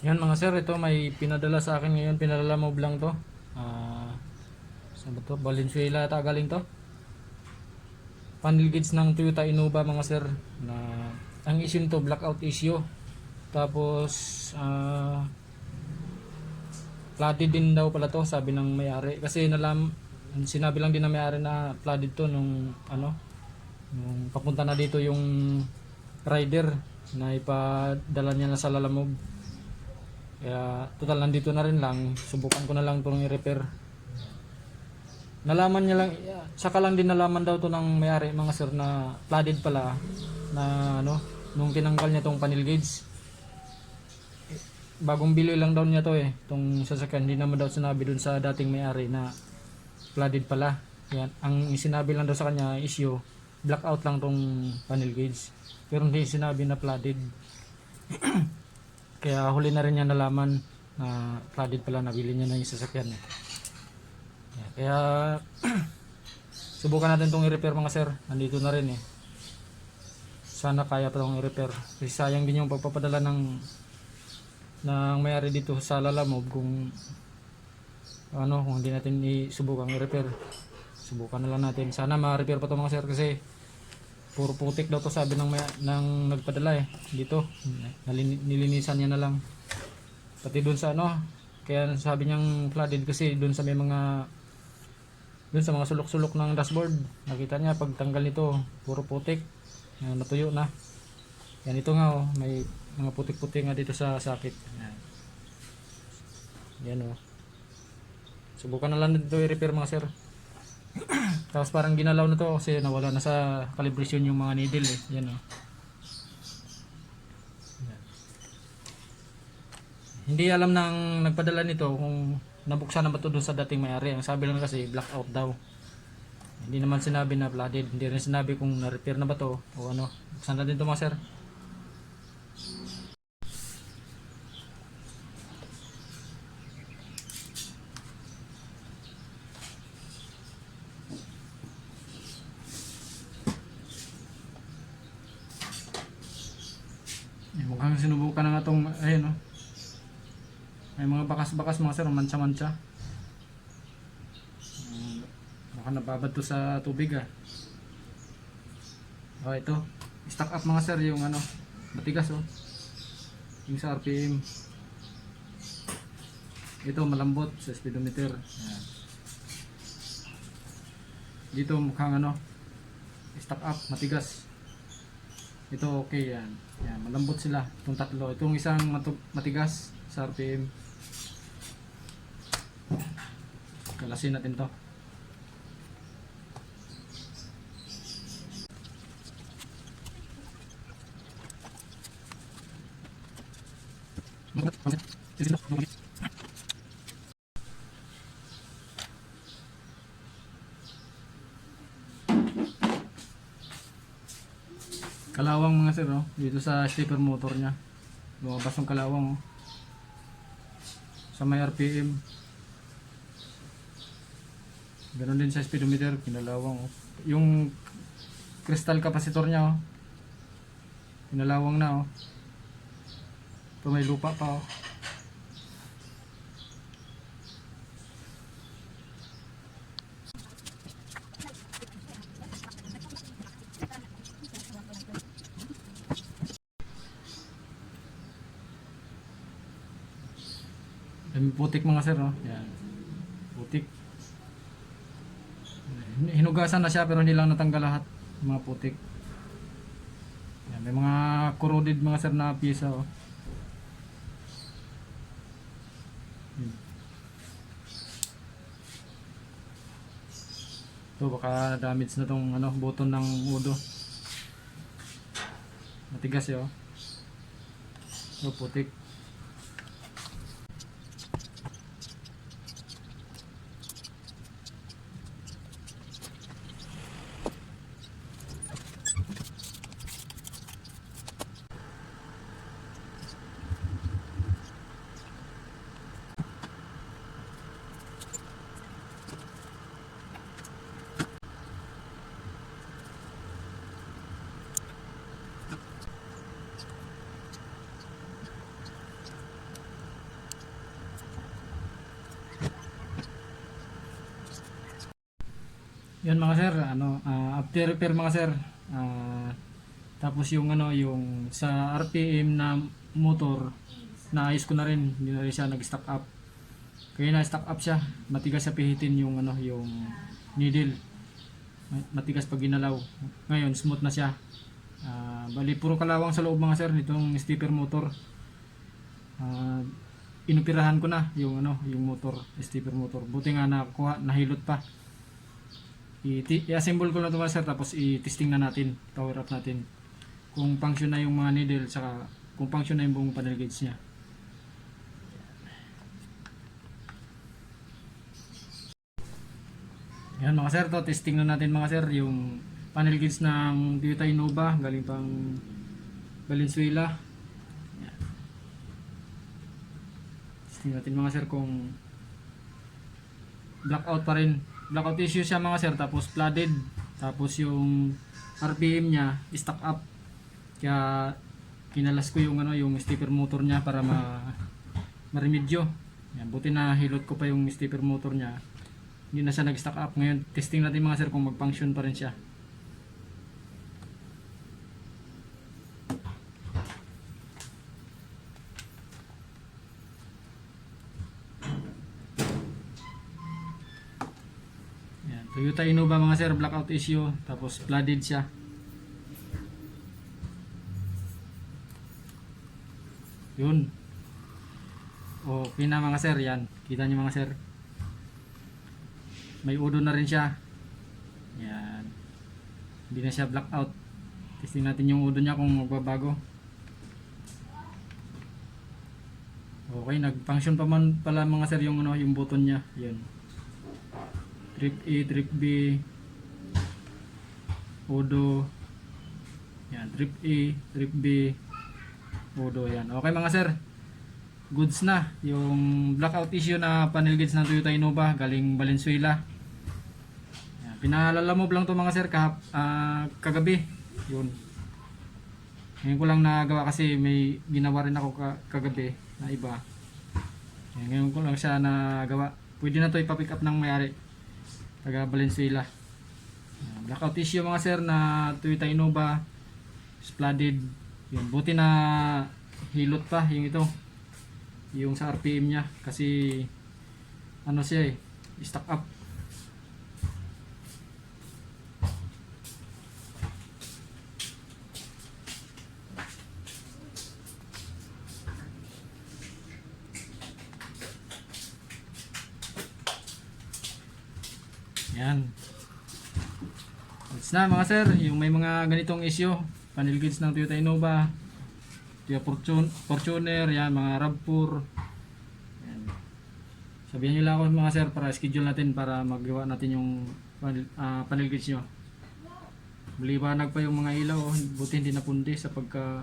Yan mga sir, ito may pinadala sa akin ngayon, pinadala mo lang to. Saan ba to? Valenzuela ata galing to. Panel gauge ng Toyota Innova mga sir, na ang issue nito blackout issue. Tapos flooded din daw pala to, sabi ng may-ari. Kasi sinabi lang din ng may-ari na flooded to nung nung papunta na dito yung rider na ipadala niya na sa Lalamove. Kaya total nandito na rin lang, subukan ko na lang itong i-repair. Nalaman niya lang, saka lang din nalaman daw to ng may-ari mga sir na flooded pala, na nung tinanggal niya tong panel gauge. Bagong bili lang daw niya to tong sasakyan. Hindi naman daw sinabi dun sa dating may-ari na flooded pala. Yan, ang sinabi lang daw sa kanya issue, blackout lang tong panel gauge, pero hindi sinabi na flooded. Kaya huli na rin niya nalaman na flooded pala, nabili niya na yung sasakyan. Kaya subukan natin itong i-repair mga sir. Nandito na rin Sana kaya pa itong i-repair. Kasi sayang din yung pagpapadala ng may-ari dito sa Lalamove kung hindi natin subukan i-repair. Subukan na lang natin. Sana ma-repair pa ito mga sir, kasi puro putik daw to, sabi ng nagpadala dito. Nilinisan niya na lang. Pati dun sa kaya sabi niyang flooded kasi dun sa mga sulok-sulok ng dashboard. Nakita niya pag tanggal nito, puro putik. Natuyo na. Yan, ito nga may mga putik-putik nga dito sa sakit. Yan Subukan na lang dito i-repair mga sir. Tapos parang ginalaw na to kasi nawala na sa calibration yung mga needle Yan Yan. Hindi alam ng nagpadala nito kung nabuksan na ba ito doon sa dating may-ari. Ang sabi lang kasi blackout daw. Hindi naman sinabi na flooded. Hindi rin sinabi kung na-repair na ba to o ano. Buksan na din ito mga sir. Mukhang sinubukan na nga itong ayun may mga bakas-bakas mga sir, mancha-mancha. Baka nababad to sa tubig ito, stock up mga sir, yung matigas yung sa RPM. Ito malambot sa speedometer. Ayan. Dito mukhang stock up, matigas. Ito okay yan. Yan, malambot sila itong tatlo. Itong isang matigas sa RPM. Kalasin natin to. Kalawang mga sir dito sa stepper motor nya. Lumabas yung kalawang sa may RPM. Ganon din sa speedometer, pinalawang yung crystal capacitor nya pinalawang na ito may lupa pa putik mga sir yan, putik. Hinugasan na siya pero hindi lang natanggal lahat mga putik. Yan, may mga corroded mga sir na piyesa ito baka damage na tong button ng udo. Matigas ito putik. Yun mga sir, after repair mga sir, tapos yung yung sa RPM na motor, naayos ko na rin, hindi na rin siya nag-stock up. Kaya na-stock up siya, matigas sa pihitin yung yung needle. Matigas pag ginalaw. Ngayon smooth na siya. Bali puro kalawang sa loob mga sir nitong stepper motor. Inupirahan ko na yung yung motor, stepper motor. Buti nga nakuha, nahilot pa. I-assemble ko na ito mga sir, tapos i-testing na natin, power up natin kung function na yung mga needle, saka kung function na yung buong panel gauge nya. Yan mga sir, to testing na natin mga sir yung panel gauge ng Toyota Innova galing pang Valenzuela. Yan. Testing natin mga sir kung blackout pa rin. Blackout issue siya mga sir, tapos flooded, tapos yung RPM nya stock up, kaya kinalas ko yung yung stepper motor nya para ma-remedyo. Yan, buti na hilot ko pa yung stepper motor nya, hindi na siya nag-stock up. Ngayon testing natin mga sir kung mag-function pa rin siya. Toyota Innova mga sir, blackout issue, tapos flooded siya. Yun. Okay na mga sir, yan. Kita nyo mga sir. May udo na rin siya. Yan. Hindi na siya blackout. Testing natin yung udo niya kung magbabago. Okay, nag-function pa man pala mga sir yung yung button niya. Yan. Trip A, trip B, Odo. Yan, trip A, trip B, Odo. Yan. Okay mga sir. Goods na yung blackout issue na panel gauge ng Toyota Innova galing Valenzuela. Yan. Pinalalamob lang to mga sir kagabi. Yun. Ngayon ko lang nagawa kasi may ginawa rin ako kagabi na iba. Yan, ngayon ko lang siya nagawa. Pwede na to ipa-pick up ng may-ari, taga Valenzuela. Blackout issue mga sir na Toyota Innova, flooded. Yun, buti na hilot pa yung ito, yung sa RPM nya, kasi siya stock up. Yan. It's na mga sir, yung may mga ganitong issue, panel gauge ng Toyota Innova, Toyota Fortuner, yan, mga RAV4. Yan. Sabihin nyo lang ako mga sir para schedule natin para magawa natin yung panel gauge nyo. Maliwanag pa yung mga ilaw, buti hindi napundi sa pagka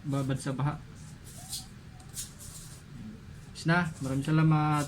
babad sa baha. It's na, maraming salamat.